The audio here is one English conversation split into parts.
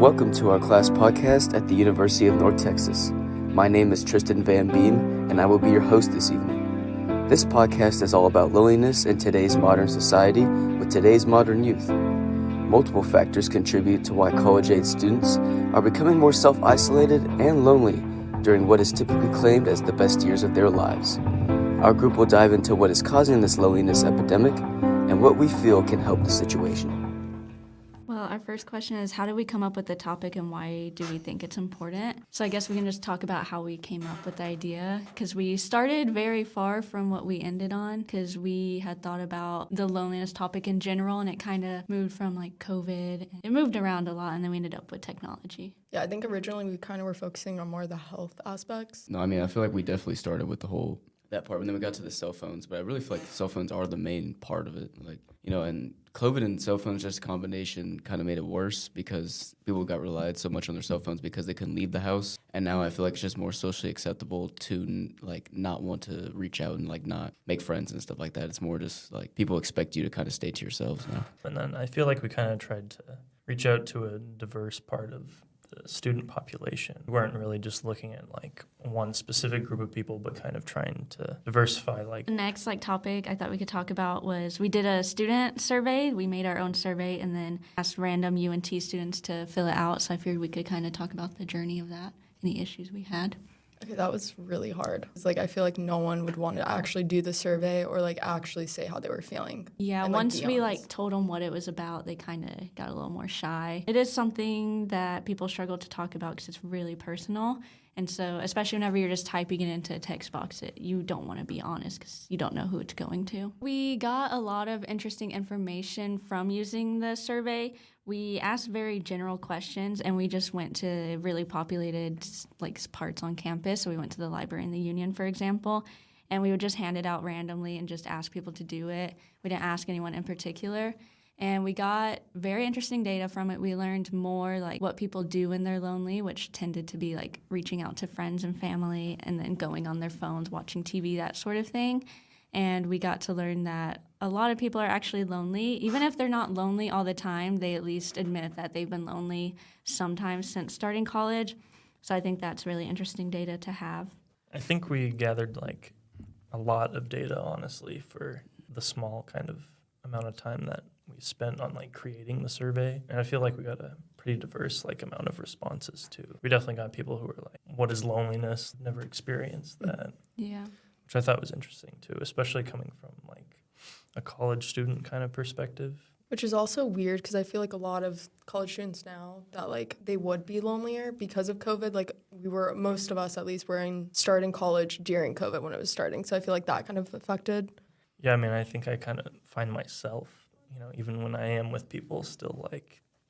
Welcome to our class podcast at the University of North Texas. My name is Tristen VanBeem, and I will be your host this evening. This podcast is all about loneliness in today's modern society with today's modern youth. Multiple factors contribute to why college-age students are becoming more self-isolated and lonely during what is typically claimed as the best years of their lives. Our group will dive into what is causing this loneliness epidemic and what we feel can help the situation. Well, our first question is, how did we come up with the topic and why do we think it's important? So I guess we can just talk about how we came up with the idea, because we started very far from what we ended on, because we had thought about the loneliness topic in general, and it kind of moved from like COVID. It moved around a lot, and then we ended up with technology. Yeah, I think originally we kind of were focusing on more of the health aspects. No, I mean, I feel like we definitely started with the whole that part, and then we got to the cell phones, but I really feel like the cell phones are the main part of it. Like, you know, and COVID and cell phones, just a combination, kind of made it worse because people got relied so much on their cell phones because they couldn't leave the house. And now I feel like it's just more socially acceptable to like not want to reach out and like not make friends and stuff like that. It's more just like people expect you to kind of stay to yourselves now. And then I feel like we kind of tried to reach out to a diverse part of the student population. We weren't really just looking at like one specific group of people, but kind of trying to diversify. Like The next topic I thought we could talk about was we did a student survey. We made our own survey and then asked random UNT students to fill it out. So I figured we could kind of talk about the journey of that, any issues we had. Okay, that was really hard. It's like I feel like no one would want to actually do the survey or like actually say how they were feeling. Yeah, and, once be we honest. told them what it was about, they kind of got a little more shy. It is something that people struggle to talk about because it's really personal. And so, especially whenever you're just typing it into a text box, you don't want to be honest because you don't know who it's going to. We got a lot of interesting information from using the survey. We asked very general questions, and we just went to really populated parts on campus. So we went to the library in the Union, for example, and we would just hand it out randomly and just ask people to do it. We didn't ask anyone in particular. And we got very interesting data from it. We learned more what people do when they're lonely, which tended to be reaching out to friends and family and then going on their phones, watching TV, that sort of thing. And we got to learn that a lot of people are actually lonely. Even if they're not lonely all the time, they at least admit that they've been lonely sometimes since starting college. So I think that's really interesting data to have. I think we gathered a lot of data, honestly, for the small kind of amount of time that we spent on creating the survey. And I feel like we got a pretty diverse amount of responses too. We definitely got people who were what is loneliness? Never experienced that. Yeah. Which I thought was interesting too, especially coming from a college student kind of perspective. Which is also weird because I feel like a lot of college students now that they would be lonelier because of COVID. Most of us at least were starting college during COVID when it was starting. So I feel like that kind of affected. Yeah, I mean, I think I kind of find myself, even when I am with people, still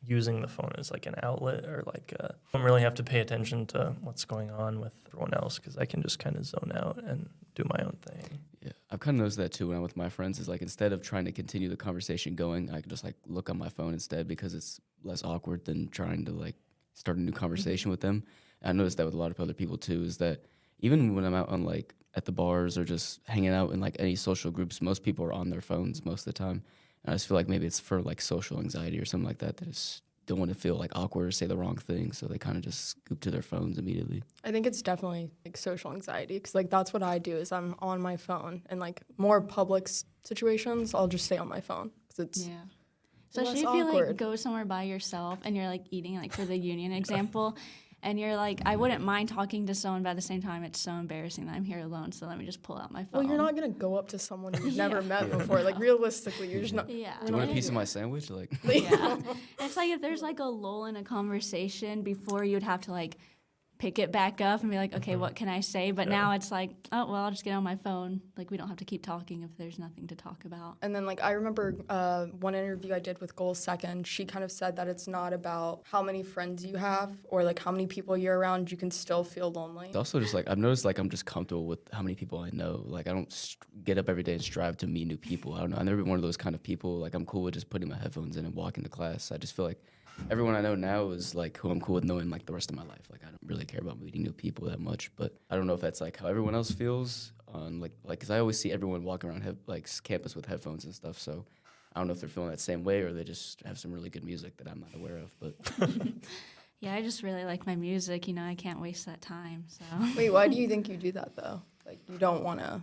using the phone as an outlet or I don't really have to pay attention to what's going on with everyone else because I can just kind of zone out and do my own thing. Yeah, I've kind of noticed that too when I'm with my friends is instead of trying to continue the conversation going, I can just look on my phone instead because it's less awkward than trying to start a new conversation with them. And I noticed that with a lot of other people too, is that even when I'm out on at the bars or just hanging out in any social groups, most people are on their phones most of the time. And I just feel like maybe it's for social anxiety or something like that. They just don't want to feel awkward or say the wrong thing, so they kind of just scoop to their phones immediately. I think it's definitely social anxiety because that's what I do is I'm on my phone and more public situations I'll just stay on my phone because it's Especially if awkward. you go somewhere by yourself and you're eating for the Union example. And you're I wouldn't mind talking to someone, but at the same time, it's so embarrassing that I'm here alone, so let me just pull out my phone. Well, you're not going to go up to someone you've never met before. Realistically, you're just not. Yeah. Do you want a piece of my sandwich? Yeah. It's if there's a lull in a conversation before you'd have to pick it back up and be okay, what can I say? But now it's oh, well, I'll just get on my phone. We don't have to keep talking if there's nothing to talk about. And then, I remember one interview I did with Goal Second, she kind of said that it's not about how many friends you have or, how many people you're around. You can still feel lonely. It's also just, I've noticed, I'm just comfortable with how many people I know. I don't get up every day and strive to meet new people. I don't know. I've never been one of those kind of people. I'm cool with just putting my headphones in and walking to class. I just feel everyone I know now is, who I'm cool with knowing, the rest of my life. I don't really care about meeting new people that much. But I don't know if that's, how everyone else feels on, because I always see everyone walking around, campus with headphones and stuff. So I don't know if they're feeling that same way or they just have some really good music that I'm not aware of. But Yeah, I just really like my music. You know, I can't waste that time. So. Wait, why do you think you do that though? Like you don't want to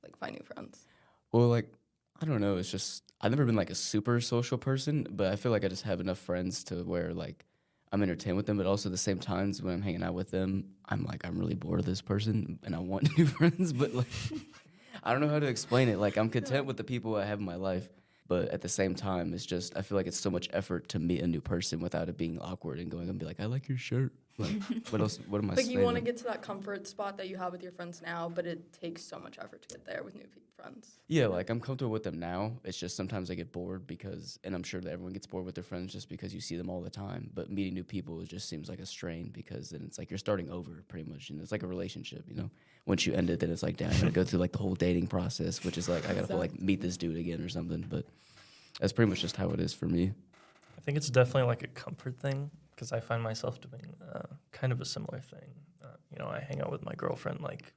like find new friends. well, like I don't know. It's just I've never been like a super social person, but I feel like I just have enough friends to where like I'm entertained with them, but also at the same times when I'm hanging out with them, I'm like I'm really bored of this person and I want new friends, but like I don't know how to explain it. Like I'm content with the people I have in my life, but at the same time, it's just I feel like it's so much effort to meet a new person without it being awkward and going and be like, I like your shirt. Like what else? What am I Like saying? you want to get to that comfort spot that you have with your friends now, but it takes so much effort to get there with new friends. Yeah, like I'm comfortable with them now. It's just sometimes I get bored because, and I'm sure that everyone gets bored with their friends just because you see them all the time. But meeting new people, it just seems like a strain because then it's like you're starting over pretty much. And it's like a relationship, you know? Once you end it, then it's like, damn, I gotta go through like the whole dating process, which is like, I gotta like meet this dude again or something. But that's pretty much just how it is for me. I think it's definitely like a comfort thing because I find myself doing kind of a similar thing. You know, I hang out with my girlfriend like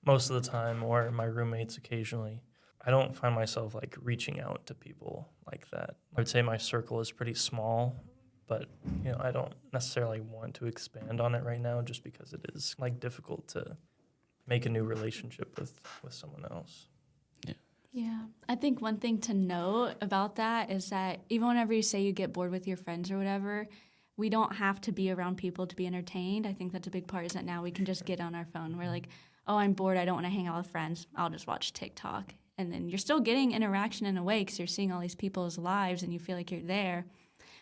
most of the time or my roommates occasionally. I don't find myself like reaching out to people like that. I would say my circle is pretty small, but you know, I don't necessarily want to expand on it right now just because it is like difficult to make a new relationship with someone else. Yeah, I think one thing to note about that is that even whenever you say you get bored with your friends or whatever, we don't have to be around people to be entertained. I think that's a big part is that now we can just get on our phone. We're like, oh, I'm bored. I don't want to hang out with friends. I'll just watch TikTok. And then you're still getting interaction in a way because you're seeing all these people's lives and you feel like you're there.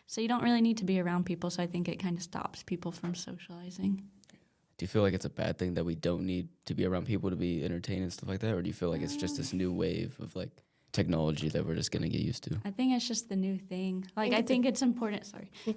So you don't really need to be around people. So I think it kind of stops people from socializing. Do you feel like it's a bad thing that we don't need to be around people to be entertained and stuff like that? Or do you feel like it's just this new wave of like technology that we're just going to get used to? I think it's just the new thing. Like, I think it's important,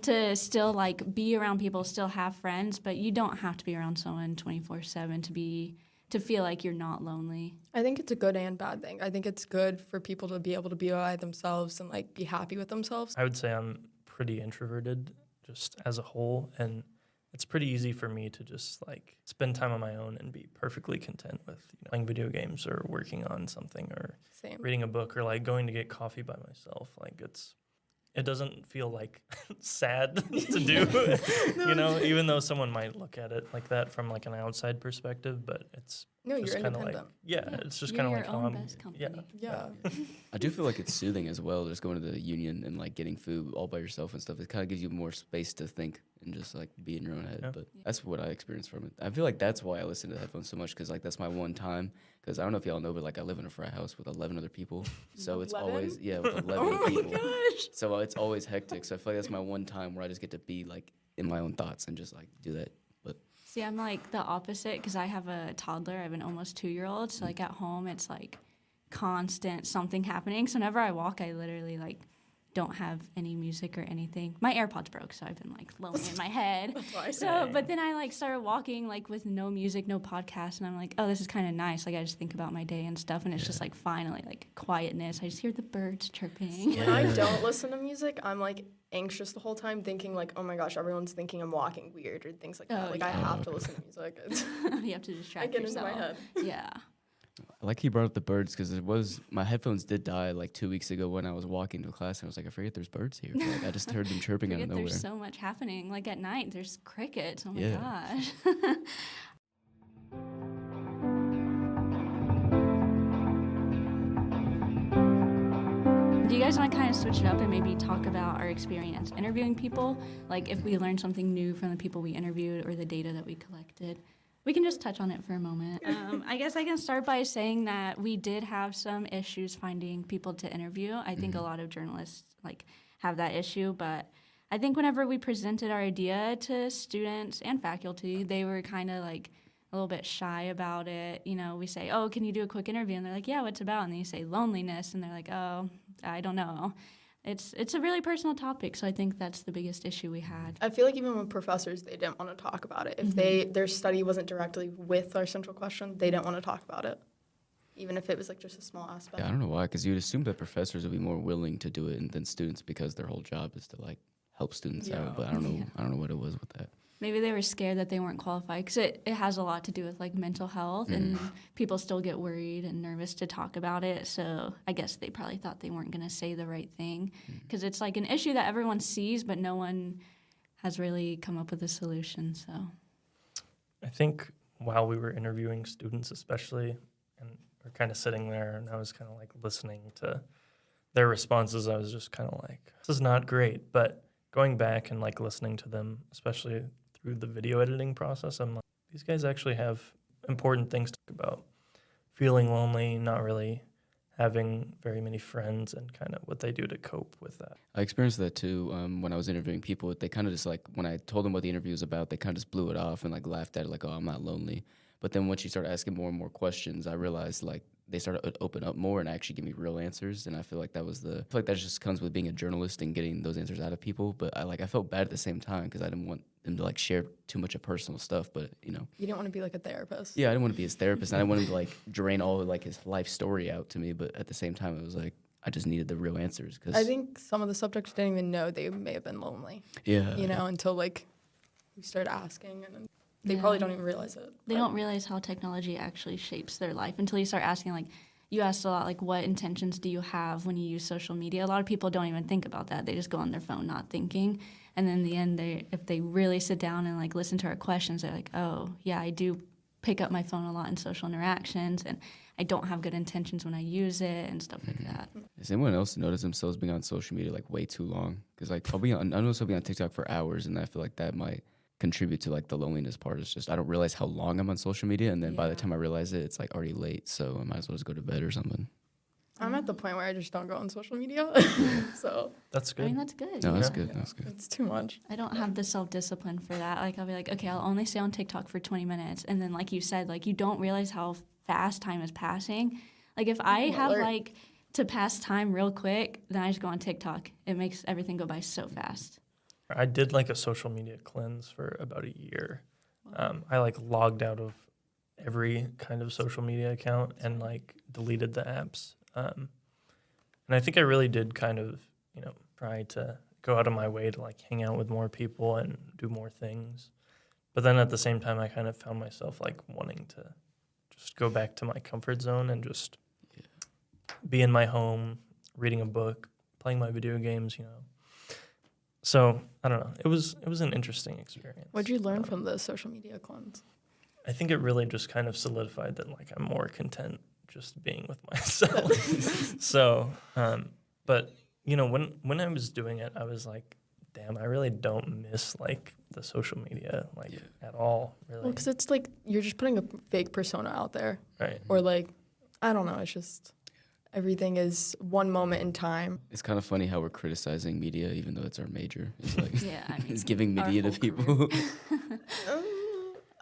to still like be around people, still have friends, but you don't have to be around someone 24/7 to feel like you're not lonely. I think it's a good and bad thing. I think it's good for people to be able to be by themselves and like be happy with themselves. I would say I'm pretty introverted just as a whole, and it's pretty easy for me to just like spend time on my own and be perfectly content with playing video games or working on something or Same. reading a book or like going to get coffee by myself. Like it doesn't feel like sad to do, you know, even though someone might look at it like that from like an outside perspective, but it's No, you're just kind of like, independent. it's just You're kind of your like how own I'm, best company. Yeah. I do feel like it's soothing as well, just going to the union and like getting food all by yourself and stuff. It kind of gives you more space to think and just like be in your own head. Yeah. But that's what I experienced from it. I feel like that's why I listen to the headphones so much because like that's my one time. Because I don't know if y'all know, but like I live in a frat house with 11 other people. So it's 11? always, with 11 Oh my people. gosh. So it's always hectic. So I feel like that's my one time where I just get to be like in my own thoughts and just like do that. But See, I'm like the opposite because I have a toddler. I have an almost 2-year-old. So like at home, it's like constant something happening. So whenever I walk, I literally like don't have any music or anything. My AirPods broke, so I've been like lonely in my head. That's why I So, but then I like started walking like with no music, no podcast, and I'm like, oh, this is kind of nice. Like I just think about my day and stuff, and it's just like finally like quietness. I just hear the birds chirping. When I don't listen to music, I'm like anxious the whole time, thinking like, oh my gosh, everyone's thinking I'm walking weird or things like that. Oh, Like I have to listen to music. You have to I distract get into yourself. my head. Yeah. I like he brought up the birds because my headphones did die like 2 weeks ago when I was walking to class and I was like, I forget there's birds here. Like, I just heard them chirping out of nowhere. There's so much happening. Like at night, there's crickets. Oh my Yeah. gosh. Do you guys want to kind of switch it up and maybe talk about our experience interviewing people? Like if we learned something new from the people we interviewed or the data that we collected? We can just touch on it for a moment. I guess I can start by saying that we did have some issues finding people to interview. I think a lot of journalists like have that issue, but I think whenever we presented our idea to students and faculty, they were kind of like a little bit shy about it. You know, we say, oh, can you do a quick interview? And they're like, yeah, what's it about? And then you say loneliness, and they're like, oh, I don't know. It's a really personal topic, so I think that's the biggest issue we had. I feel like even with professors, they didn't want to talk about it. If their study wasn't directly with our central question, they didn't want to talk about it, even if it was like just a small aspect. Yeah, I don't know why, because you'd assume that professors would be more willing to do it than students because their whole job is to like help students out. But I don't know what it was with that. Maybe they were scared that they weren't qualified because it has a lot to do with like mental health and people still get worried and nervous to talk about it. So I guess they probably thought they weren't going to say the right thing because it's like an issue that everyone sees, but no one has really come up with a solution. So I think while we were interviewing students especially, and we're kind of sitting there and I was kind of like listening to their responses, I was just kind of like, this is not great. But going back and like listening to them, especially through the video editing process, I'm like, these guys actually have important things to talk about. Feeling lonely, not really having very many friends, and kind of what they do to cope with that. I experienced that too when I was interviewing people. They kind of just like, when I told them what the interview was about, they kind of just blew it off and like laughed at it like, oh, I'm not lonely. But then once you start asking more and more questions, I realized like they started to open up more and actually give me real answers. And I feel like that just comes with being a journalist and getting those answers out of people. But I felt bad at the same time because I didn't want them to like share too much of personal stuff. But You didn't want to be like a therapist. yeah, I didn't want to be his therapist. And I didn't want him to like drain all of like his life story out to me. But at the same time, it was like I just needed the real answers. Cause I think some of the subjects didn't even know they may have been lonely. yeah, Until like we started asking, and they probably don't even realize it. they don't realize how technology actually shapes their life until you start asking, like, you asked a lot, like, what intentions do you have when you use social media? A lot of people don't even think about that. They just go on their phone not thinking. And then in the end, if they really sit down and, like, listen to our questions, they're like, oh, yeah, I do pick up my phone a lot in social interactions, and I don't have good intentions when I use it and stuff like that. Does anyone else notice themselves being on social media like way too long? Because like I notice I'll be on TikTok for hours, and I feel like that might contribute to like the loneliness part. It's just I don't realize how long I'm on social media, and then by the time I realize it, it's like already late, so I might as well just go to bed or something. I'm at the point where I just don't go on social media. So That's good. I mean, that's good. No, that's Yeah. good. That's good. it's too much. I don't have the self-discipline for that. Like, I'll be like, okay, I'll only stay on TikTok for 20 minutes. And then, like you said, like, you don't realize how fast time is passing. Like, if I have, like, to pass time real quick, then I just go on TikTok. It makes everything go by so fast. I did like a social media cleanse for about a year. I like logged out of every kind of social media account and like deleted the apps. And I think I really did kind of, try to go out of my way to like hang out with more people and do more things. But then at the same time, I kind of found myself like wanting to just go back to my comfort zone and just be in my home, reading a book, playing my video games, So I don't know. It was an interesting experience. What'd you learn from the social media cleanse? I think it really just kind of solidified that like I'm more content just being with myself. So, but when I was doing it, I was like, damn, I really don't miss like the social media at all. Really, Well, because it's like you're just putting a fake persona out there, right? or like I don't know. It's just everything is one moment in time. It's kind of funny how we're criticizing media, even though it's our major. It's like Yeah, I mean, it's giving our media to whole people.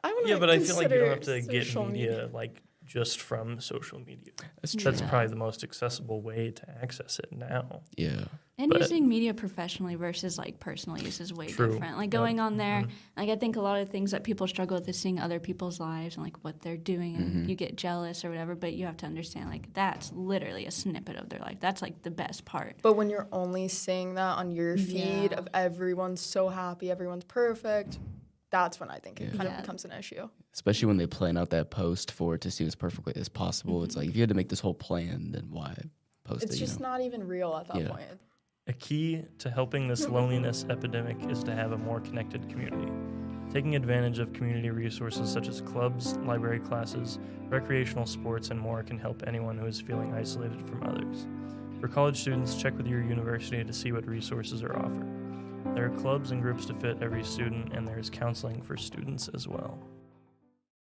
I wouldn't Yeah, but I feel like you don't have to consider get social media like just from social media. That's true. That's probably the most accessible way to access it now. Yeah. And But- using media professionally versus like personal use is way True. different. Like Yep. going on there, Mhm. like I think a lot of things that people struggle with is seeing other people's lives and like what they're doing, and you get jealous or whatever. But you have to understand, like that's literally a snippet of their life. That's like the best part. But when you're only seeing that on your feed Yeah. of everyone's so happy, everyone's perfect, that's when I think it kind Yeah. of becomes an issue. Especially when they plan out that post for it to seem as perfectly as possible. It's like if you had to make this whole plan, then why post It's it? just not even real at that Yeah. point. A key to helping this loneliness epidemic is to have a more connected community. Taking advantage of community resources such as clubs, library classes, recreational sports, and more can help anyone who is feeling isolated from others. For college students, check with your university to see what resources are offered. There are clubs and groups to fit every student, and there is counseling for students as well.